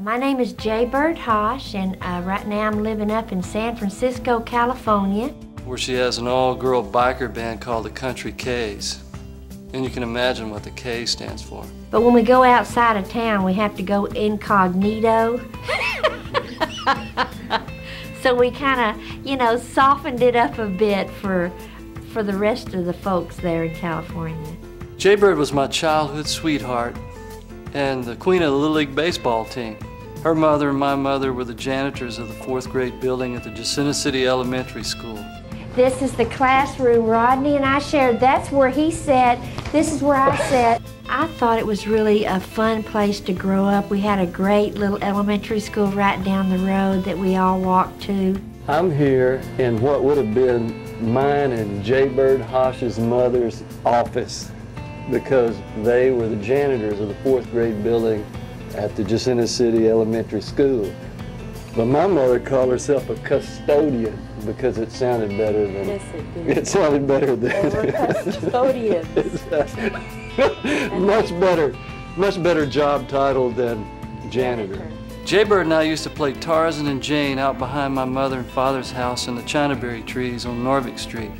My name is J-Byrd Hosch, and right now I'm living up in San Francisco, California. Where she has an all-girl biker band called the Country K's. And you can imagine what the K stands for. But when we go outside of town, we have to go incognito. So we kind of, you know, softened it up a bit for the rest of the folks there in California. J-Byrd was my childhood sweetheart and the queen of the Little League baseball team. Her mother and my mother were the janitors of the 4th grade building at the Jacinto City Elementary School. This is the classroom Rodney and I shared. That's where he sat. This is where I sat. I thought it was really a fun place to grow up. We had a great little elementary school right down the road that we all walked to. I'm here in what would have been mine and J-Byrd Hosch's mother's office because they were the janitors of the 4th grade building at the Jacinto City Elementary School. But my mother called herself a custodian because it sounded better than... Yes, it did. It sounded better than... They were custodians. much better job title than janitor. J-Byrd and I used to play Tarzan and Jane out behind my mother and father's house in the Chinaberry trees on Norvick Street.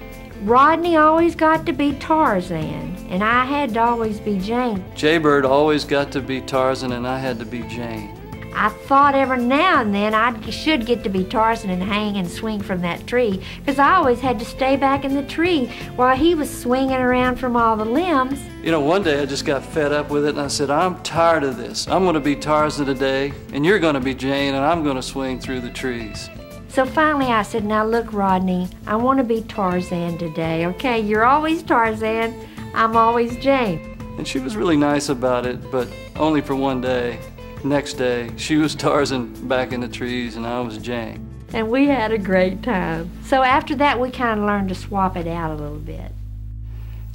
Rodney always got to be Tarzan, and I had to always be Jane. J-Byrd always got to be Tarzan and I had to be Jane. I thought every now and then I should get to be Tarzan and hang and swing from that tree, because I always had to stay back in the tree while he was swinging around from all the limbs. You know, one day I just got fed up with it and I said, I'm tired of this. I'm going to be Tarzan today, and you're going to be Jane, and I'm going to swing through the trees. So finally I said, now look, Rodney, I want to be Tarzan today, okay? You're always Tarzan, I'm always Jane. And she was really nice about it, but only for one day. Next day, she was Tarzan back in the trees and I was Jane. And we had a great time. So after that, we kind of learned to swap it out a little bit.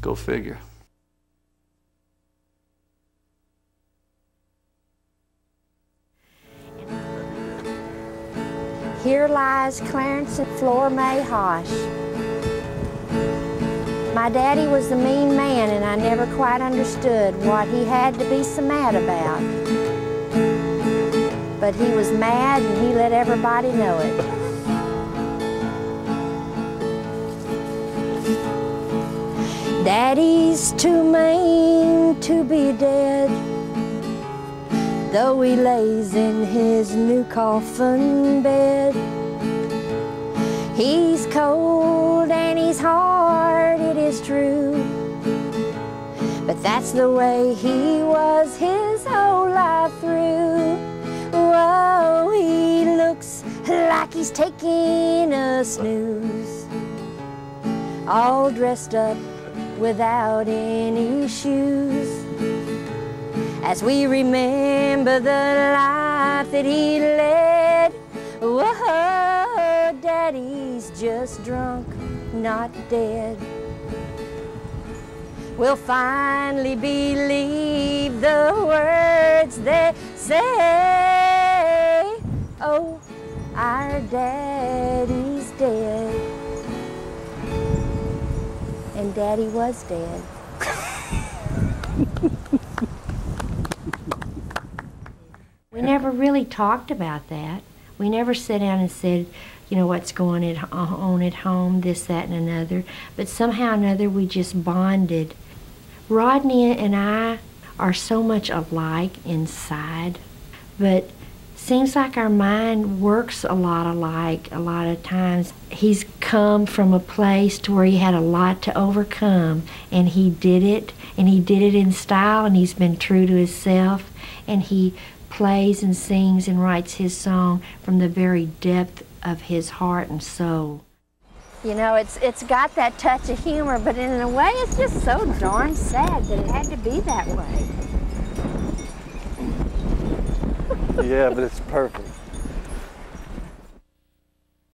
Go figure. Here lies Clarence and Flora Mae Hosch. My daddy was the mean man, and I never quite understood what he had to be so mad about. But he was mad and he let everybody know it. Daddy's too mean to be dead, though he lays in his new coffin bed. He's cold and he's hard, it is true, but that's the way he was his whole life through. Whoa, he looks like he's taking a snooze, all dressed up without any shoes. As we remember the life that he led, whoa, Daddy's just drunk, not dead. We'll finally believe the words they say. Oh, our daddy's dead. And Daddy was dead. We never really talked about that. We never sat down and said, you know, what's going on at home, this, that, and another. But somehow or another, we just bonded. Rodney and I are so much alike inside, but seems like our mind works a lot alike a lot of times. He's come from a place to where he had a lot to overcome, and he did it in style, and he's been true to himself, and he plays and sings and writes his song from the very depth of his heart and soul. You know, it's got that touch of humor, but in a way it's just so darn sad that it had to be that way. Yeah, but it's perfect.